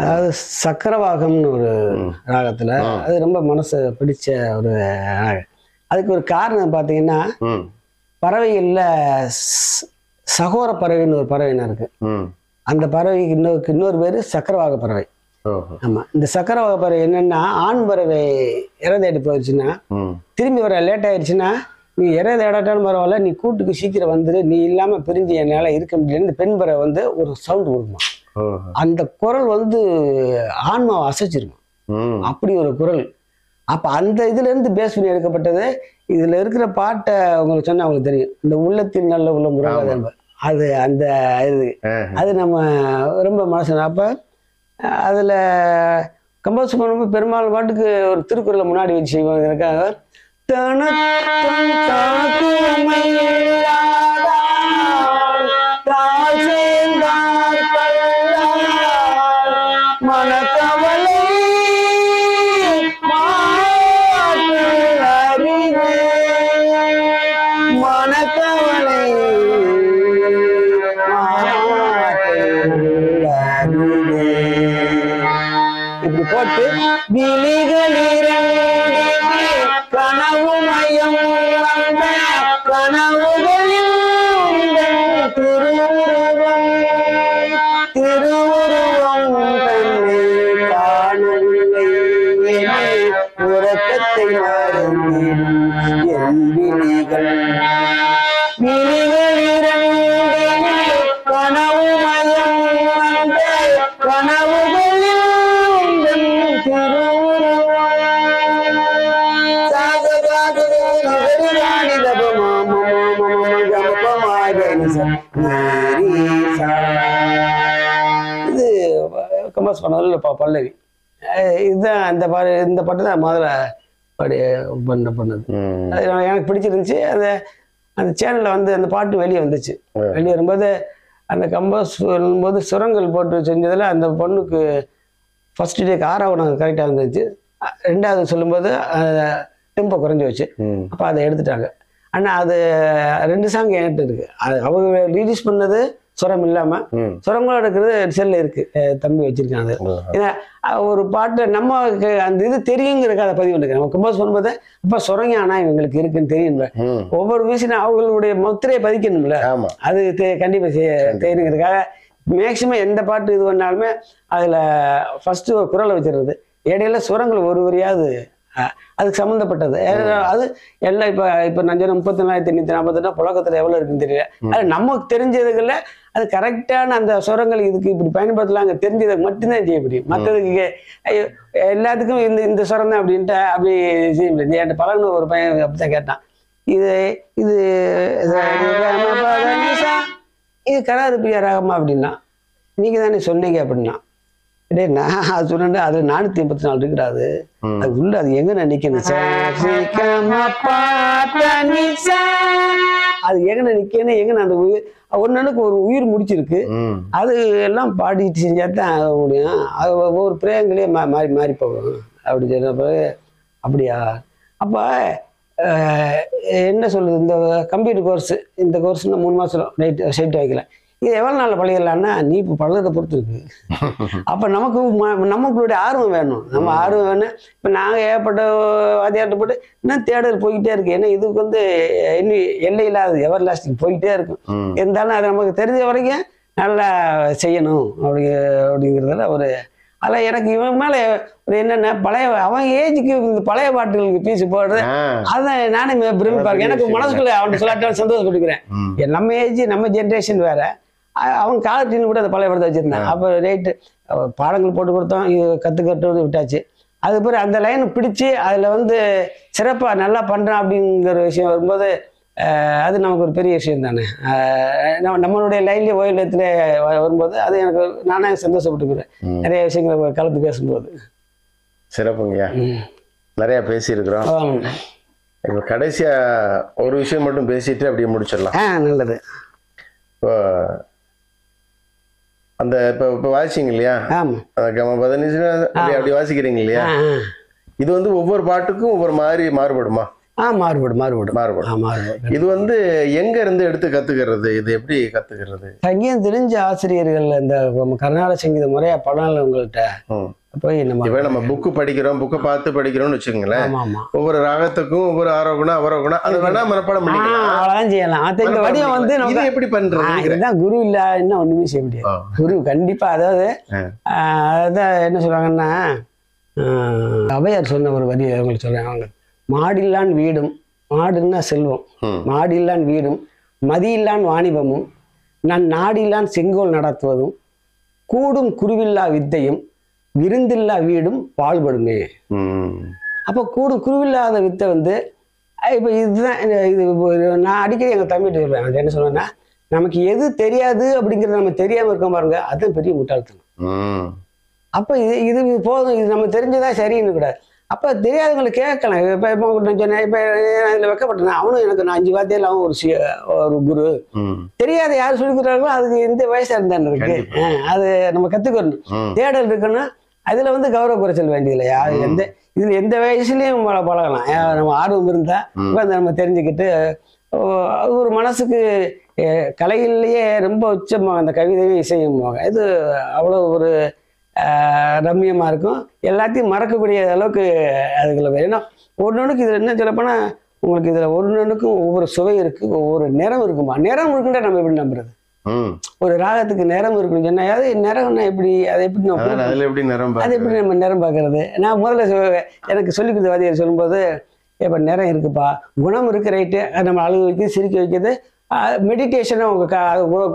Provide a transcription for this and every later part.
அதாவது சக்கரவாகம்னு ஒரு ராகத்துல அது ரொம்ப மனசு பிடிச்ச ஒரு ராகம். அதுக்கு ஒரு காரணம் பார்த்தீங்கன்னா பறவைகள்ல சகோர பறவைன்னு ஒரு பறவைனா இருக்கு. அந்த பறவைக்கு இன்னொரு பேரு சக்கரவாக பறவை. ஆமா, இந்த சக்கரவாக பறவை என்னன்னா ஆண் பறவை இறை தேடி போயிடுச்சுன்னா திரும்பி வர லேட் ஆயிடுச்சுன்னா நீ இறை தேடாட்டாலும் பரவாயில்ல, நீ கூட்டுக்கு சீக்கிரம் வந்துரு, நீ இல்லாம பிரிஞ்சு என்னால இருக்க முடியல. இந்த பெண் பறவை வந்து ஒரு சவுண்ட் கொடுக்குமா, அந்த குரல் வந்து ஆன்மாவை அசைச்சிருமா, அப்படி ஒரு குரல். அப்ப அந்த இதுல இருந்து பேஸ் பண்ணி எடுக்கப்பட்டது. இதுல இருக்கிற பாட்டை உங்களுக்கு சொன்னா அவங்களுக்கு தெரியும், இந்த உள்ளத்தில் நல்ல உள்ள முருகாத என்பது. அது அந்த இது அது நம்ம ரொம்ப மனசு. அப்ப அதுல கம்போஸ் பண்ணும்போது பெரும்பாலும் பாட்டுக்கு ஒரு திருக்குறளை முன்னாடி வச்சு செய்வாங்க. எனக்காக மனக்கவலை மனக்கவலை இப்படி போட்டு கனவு மையம் கனவுகளில் திருவுருவம் திருவுருவம் தன்னை காணவில்லை உறக்கத்தை மறந்திடும் என் விழிகள் கனவு மையம் கனவுகளில் இது கம்போஸ் பண்ணதில் பல்லவி. இதுதான் இந்த பாட்டு தான் முதல்ல பண்ணது. அது எனக்கு பிடிச்சிருந்துச்சு. அந்த சேனலில் வந்து அந்த பாட்டு வெளியே வந்துச்சு. வெளியே வரும்போது அந்த கம்போஸ் பண்ணும்போது சுரங்கள் போட்டு செஞ்சதில் அந்த பொண்ணுக்கு ஃபர்ஸ்ட் டேக்கு 6வது கரெக்டாக இருந்துச்சு. 2வது சொல்லும்போது டெம்போ குறைஞ்சி வச்சு. அப்போ அதை எடுத்துட்டாங்க. ஆனால் அது 2 சாங் என்கிட்ட இருக்கு. அது அவங்க ரிலீஸ் பண்ணது சுரம் இல்லாம சுரங்களோட இருக்கிறது செல்ல இருக்கு. தம்பி வச்சிருக்காங்க. ஏன்னா ஒரு பாட்டு நம்ம அந்த இது தெரியுங்கிறதுக்கு அதை பதிவு பண்ணிருக்காங்க. நம்ம கம்போஸ் பண்ணும்போது அப்ப சுரங்க ஆனா இவங்களுக்கு இருக்குன்னு தெரியும். ஒவ்வொரு விஷயம் அவங்களுடைய முத்திரையை பதிக்கணும்ல, அது கண்டிப்பா தெரியுங்கிறதுக்காக மேக்சிமம் எந்த பாட்டு இது பண்ணாலுமே அதுல ஃபர்ஸ்ட் ஒரு குரலை வச்சிருது. இடையில சுரங்கள் ஒரு வரியாவது அதுக்கு சம்மந்தப்பட்டது. அது எல்லாம் இப்ப நான் சொன்ன 34,848 புழக்கத்துல எவ்வளவு இருக்குன்னு தெரியல. அது நமக்கு தெரிஞ்சதுக்குள்ள அது கரெக்டான அந்த சுரங்கள் இதுக்கு இப்படி பயன்படுத்தலாம், அங்க தெரிஞ்சதை மட்டும்தான் செய்ய முடியும். மற்றதுக்கு எல்லாத்துக்கும் இந்த சுரம் தான் அப்படின்ட்டு அப்படி செய்ய முடியாது. என்கிட்ட பழகின ஒரு பையன் அப்படித்தான் கேட்டான், இது இது இது கராருப்பியா ராகமா அப்படின்னா, நீங்க தானே சொன்னீங்க அப்படின்னா. டே நான் அது சொன்னேன், அது 484 இருக்கிறாது. அது உள்ள அது எங்க நிக்கணும், அது எங்க நிக்கணும், எங்க அந்த உயிர் ஒன்னுக்கு ஒரு உயிர் முடிச்சிருக்கு. அது எல்லாம் பாடிட்டு செஞ்சாதான் ஆக முடியும். அது ஒவ்வொரு பிரேயங்களே மாறி மாறி போகும் அப்படி சொன்ன. அப்படியா? அப்ப என்ன சொல்லுது, இந்த கம்ப்யூட்டர் கோர்ஸ், இந்த கோர்ஸ்னா 3 மாசம் சைட் வைக்கல. இது எவ்வளவு நாள் பழகிடலான்னா, நீ இப்போ பழகத்தை பொறுத்து இருக்கு. அப்ப நமக்குடைய ஆர்வம் வேணும். நம்ம ஆர்வம் வேணும். இப்ப நாங்க ஏற்பட்ட வாதியாட்ட போட்டு இன்னும் தேடல் போய்கிட்டே இருக்கு. ஏன்னா இதுக்கு வந்து எல்லை இல்லாத எவர் லாஸ்டிங் போய்கிட்டே இருக்கும். இருந்தாலும் அது நமக்கு தெரிஞ்ச வரைக்கும் நல்லா செய்யணும் அப்படிங்கிறதுல ஒரு அதில் எனக்கு இவன் மேல ஒரு என்னென்ன பழைய அவன் ஏஜுக்கு இந்த பழைய பாட்டுகளுக்கு பீஸ் போடுறது, அதை நானே பிரமிப்பாரு. எனக்கு மனசுக்குள்ள அவன் சொல்லாட்டாலும் சந்தோஷப்பட்டுக்கிறேன். நம்ம ஏஜ் நம்ம ஜென்ரேஷன் வேற. அவன் காலத்தின்னு கூட அந்த பழைய படத்தை வச்சிருந்தான். அப்போ ரேட்டு பாடங்கள் போட்டு கொடுத்தோம், கற்றுக்கட்டு விட்டாச்சு. அது பிறகு அந்த லைனை பிடிச்சி அதில் வந்து சிறப்பாக நல்லா பண்ணுறான் அப்படிங்கிற விஷயம் வரும்போது அது நமக்கு ஒரு பெரிய விஷயம் தானே. நம்மளுடைய லைன்லேயே ஓய்வத்தில் வரும்போது அது எனக்கு நானே சந்தோஷப்பட்டுக்கிறேன். நிறைய விஷயங்கள் கலந்து பேசும்போது. சிறப்புங்கய்யா, நிறையா பேசியிருக்கிறோம். இப்போ கடைசியாக ஒரு விஷயம் மட்டும் பேசிட்டு அப்படியே முடிச்சிடலாம். நல்லது. இப்போ அந்த இப்போ வாசிங்க இல்லையா, அப்படி வாசிக்கிறீங்க இல்லையா, இது வந்து ஒவ்வொரு பாட்டுக்கும் ஒவ்வொரு மாதிரி மாறுபடுமா? மாறுபடும் மாறுபடும் மாறுபடும். மாறுபடும். இது வந்து எங்க இருந்து எடுத்து கத்துக்கிறது? இது எப்படி கத்துக்கிறது? சங்கீதம் தெரிஞ்ச ஆசிரியர்கள் இந்த கர்நாடக சங்கீத முறையா படம் உங்கள்கிட்ட போய் நம்ம புக்கு படிக்கிறோம், புக்கை பார்த்து படிக்கிறோம்னு வச்சுக்கோங்களேன். ஒவ்வொரு ராகத்துக்கும் ஒவ்வொரு ஆரோகணம் அவரோகணம் அது வேணா மனப்பாடம் அவ்வளவுதான் செய்யலாம். இந்த வடிவம் வந்து நம்ம எப்படி பண்றது? குரு இல்ல இன்னும் ஒண்ணுமே செய்ய முடியாது. குரு கண்டிப்பா, அதாவது அதான் என்ன சொல்றாங்கன்னா, அவையார் சொன்ன ஒரு வரி அவங்களுக்கு சொல்றாங்க, மாடில்லான் வீடும், மாடுன்னா செல்வம், மாடில்லான் வீடும் மதியில்லான் வாணிபமும் நான் நாடில்லான் செங்கோல் நடத்துவதும் கூடும் குருவில்லா வித்தையும் விருந்தில்லா வீடும் பாழ்படுமே. அப்போ கூடும் குருவில்லாத வித்தை வந்து இப்போ இதுதான். இது நான் அடிக்கடி எங்கள் தம்பிட்டு சொல்றேன். அது என்ன சொல்றேன்னா, நமக்கு எது தெரியாது அப்படிங்கிறது நம்ம தெரியாம இருக்க பாருங்க, அதுதான் பெரிய முட்டாள்தனம். அப்போ இது போதும், இது நம்ம தெரிஞ்சதான் சரின்னு கூடாது. அப்போ தெரியாதவங்களை கேட்கலாம். இப்போ சொன்னேன், இப்போ இதில் வைக்கப்பட்டேன், அவனும் எனக்கு 5 வார்த்தையில் அவன் ஒரு குரு. தெரியாத யார் சொல்லி கொடுக்குறாங்களோ அதுக்கு எந்த வயசா இருந்தான்னு இருக்கு, அது நம்ம கற்றுக்கணும். தேடல் இருக்குன்னா அதுல வந்து கௌரவ குறைச்சல் வேண்டியதில்லை. இதுல எந்த வயசுலயும் பழகலாம். நம்ம ஆர்வம் இருந்தா நம்ம தெரிஞ்சுக்கிட்டு ஒரு மனசுக்கு கலையிலேயே ரொம்ப உச்சமாக அந்த கவிதையும் இசையும் இது அவ்வளோ ஒரு ரம்மியமா இருக்கும். எல்லாத்தையும் மறக்கக்கூடிய அளவுக்கு அதுக்குள்ள. ஏன்னா ஒன்னொன்னுக்கு இதுல என்ன சொல்லப்போனா, உங்களுக்கு இதுல ஒன்னொன்னுக்கும் ஒவ்வொரு சுவை இருக்கு, ஒவ்வொரு நிறம் இருக்குமா. நிறம் இருக்குன்ற நம்ம எப்படி நம்புறது? ஒரு ராகத்துக்கு நிறம் இருக்குன்னு சொன்னா, அது நிறம்னா எப்படி, அதை எப்படி நம்ம நிறம் பார்க்கறது? நான் முதல்ல எனக்கு சொல்லி கொடுத்த வாதியார் சொல்லும்போது, இப்ப நிறம் இருக்குப்பா, குணம் இருக்கு, ரைட்டு, நம்ம அழுக வைக்கிறது, சிரிக்க வைக்கிறது, மெடிடேஷனை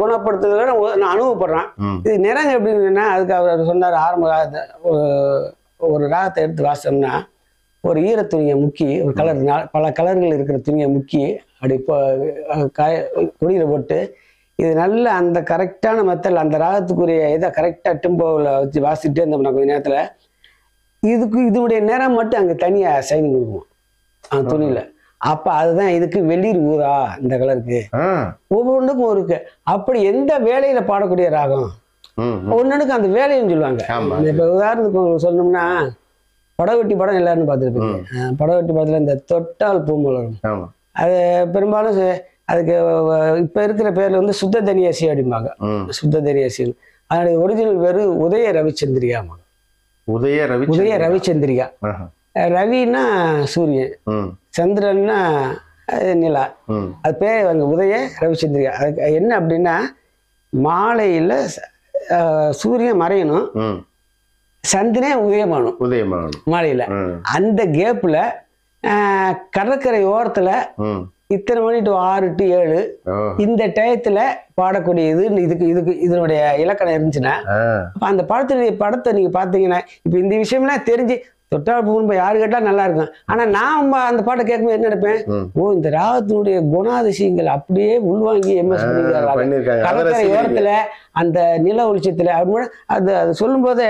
குணப்படுத்துறதுல நான் அனுபவப்படுறேன். இது நிறங்க எப்படின்னா, அதுக்கு அவர் சொன்னார், ஆரம்ப ராகத்தை ஒரு ராகத்தை எடுத்து வாசித்தோம்னா, ஒரு ஈரத்துணியை முக்கி, ஒரு கலர் பல கலர்கள் இருக்கிற துணியை முக்கி அப்படி கொடியில போட்டு, இது நல்ல அந்த கரெக்டான மெத்தடில் அந்த ராகத்துக்குரிய இதை கரெக்டாக டெம்போவில் வச்சு வாசிட்டு இருந்தோம்னா கொஞ்ச நேரத்தில் இதனுடைய நேரம் மட்டும் அங்கே தனியாக சைனிங் கொடுக்கும் அந்த துணியில். அப்போ அதுதான் இதுக்கு வெளிர் ஊதா, இந்த கலருக்கு ஒவ்வொன்றுக்கும் இருக்கு. அப்படி எந்த வேலையில பாடக்கூடிய ராகம் ஒன்னொன்னுக்கு அந்த வேலைன்னு சொல்லுவாங்க. இப்போ உதாரணத்துக்கு சொல்லணும்னா, படவெட்டி படம் எல்லாரும் பார்த்துருப்பீங்க. படவெட்டி படத்தில் இந்த தொட்டால் பூமலரும், அது பெரும்பாலும் அதுக்கு இப்ப இருக்கிற பேர்ல வந்து சுத்த தனியாசி அப்படிம்பாங்க. சுத்த தனியாசி அதனுடைய ஒரிஜினல் பேரு உதய ரவிச்சந்திரியா. உதய ரவிச்சந்திரியா. ரவின்னா சூரியன், சந்திரன்னா நிலா, அது பேர் வந்து உதய ரவிச்சந்திரியா. அதுக்கு என்ன அப்படின்னா, மாலையில சூரியன் மறையணும், சந்திரன் உதயமானும் மாலையில. அந்த கேப்ல கடற்கரை ஓரத்துல இத்தனை மணி டு 6 to 7 இந்த டயத்துல பாடக்கூடியது. இதுக்கு இதனுடைய இலக்கணம் இருந்துச்சுன்னா, அப்ப அந்த படத்தை நீங்க பாத்தீங்கன்னா, இப்ப இந்த விஷயம்லாம் தெரிஞ்சு தொட்டால் பூம்பு யாரு கேட்டா நல்லா இருக்கும். ஆனா நான் அந்த பாட்டை கேட்கும்போது என்ன நினைப்பேன், இந்த ராகத்தினுடைய குணாதிசயங்கள் அப்படியே உள்வாங்கி எம்எஸ் பண்ணிருக்காங்க. கடற்கரை ஓரத்துல அந்த நில ஒளிச்சத்துல அது சொல்லும் போதே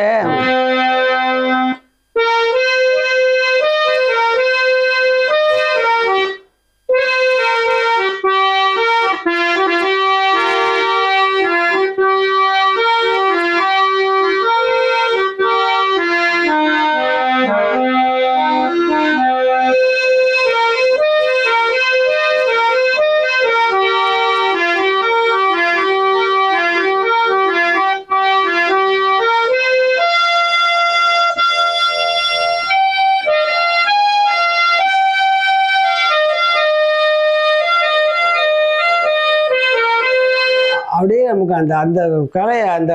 அப்படியே நமக்கு அந்த கலை அந்த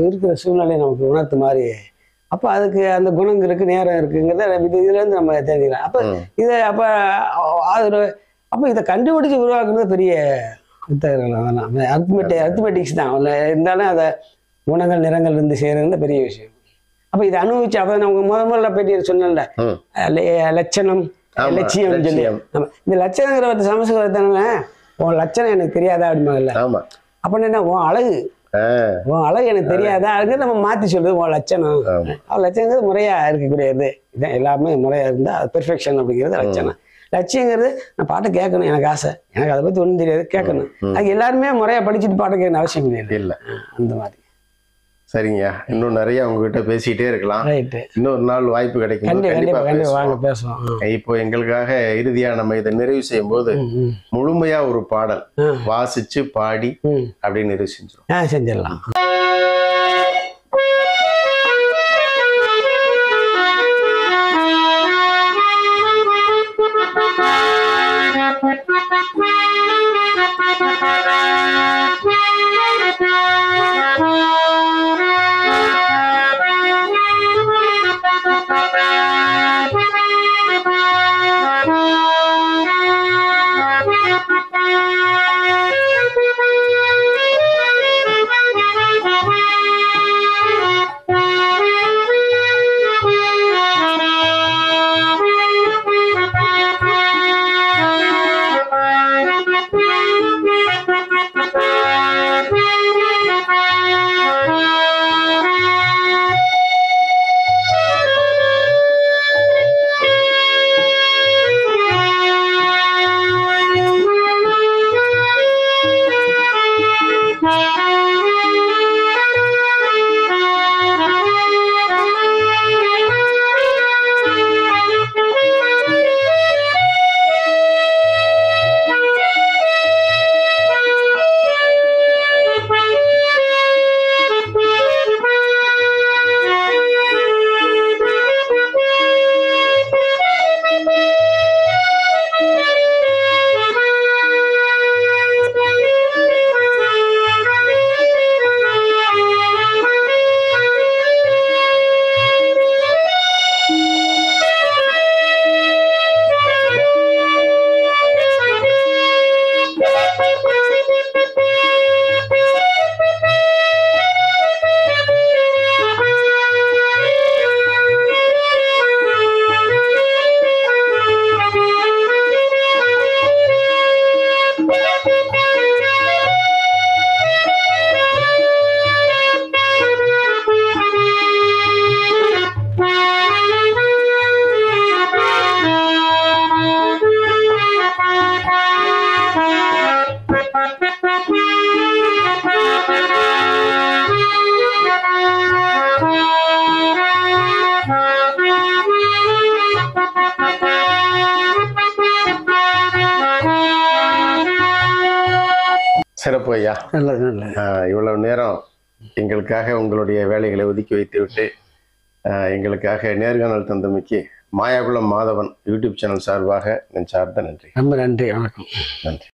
இருக்கிற சூழ்நிலையை நமக்கு உணர்த்து மாதிரி. அப்போ அதுக்கு அந்த குணங்கள் இருக்கு, நேரம் இருக்குங்கிறத இதுல இருந்து நம்ம தெரிஞ்சுக்கலாம். அப்போ இதை அப்போ இதை கண்டுபிடிச்சு உருவாக்குறது பெரிய அர்த்தமெட்டிக்ஸ் தான். இருந்தாலும் அதை குணங்கள் நிறங்கள் இருந்து செய்யறதுல பெரிய விஷயம். அப்ப இதை அனுபவிச்சு அப்ப நமக்கு முதல்ல பேட்டி சொன்னல லட்சணம் லட்சியம் சொல்லி, இந்த லட்சணங்கிற சமஸ்கிருதத்தான உன் லட்சணம் எனக்கு தெரியாதா அப்படிமாங்கல்ல. அப்ப என்ன உன் அழகு எனக்கு தெரியாதா, அதுக்கு நம்ம மாத்தி சொல்றது உன் லட்சணம். லட்சணங்கிறது முறையா இருக்கக்கூடியது. இதான் எல்லாமே முறையா இருந்தா அது பெர்ஃபெக்ஷன் அப்படிங்கிறது லட்சணம். லட்சியங்கிறது நான் பாட்டை கேட்கணும், எனக்கு ஆசை, எனக்கு அதை பத்தி ஒன்றும் தெரியாது, கேட்கணும். அது எல்லாருமே முறையா படிச்சுட்டு பாட்டை கேட்கணும் அவசியம் இல்லை. அந்த மாதிரி சரிங்கய்யா, இன்னும் நிறைய உங்ககிட்ட பேசிக்கிட்டே இருக்கலாம். ரைட்டு. இன்னொரு நாள் வாய்ப்பு கிடைக்கும் கண்டிப்பா வாங்க பேசுவோம். இப்போ எங்களுக்காக இறுதியா நம்ம இதை நிறைவு செய்யும் போது முழுமையா ஒரு பாடல் வாசிச்சு பாடி அப்படின்னு நிறைவு செஞ்சிடும். செஞ்சிடலாம். சிறப்பு ஐயா. நல்லது. இவ்வளவு நேரம் எங்களுக்காக உங்களுடைய வேலைகளை ஒதுக்கி வைத்துவிட்டு எங்களுக்காக நேர்காணல் தந்தமைக்கு மாயாகுளம் மாதவன் யூடியூப் சேனல் சார்பாக என் சார்ந்த நன்றி. ரொம்ப நன்றி. வணக்கம். நன்றி.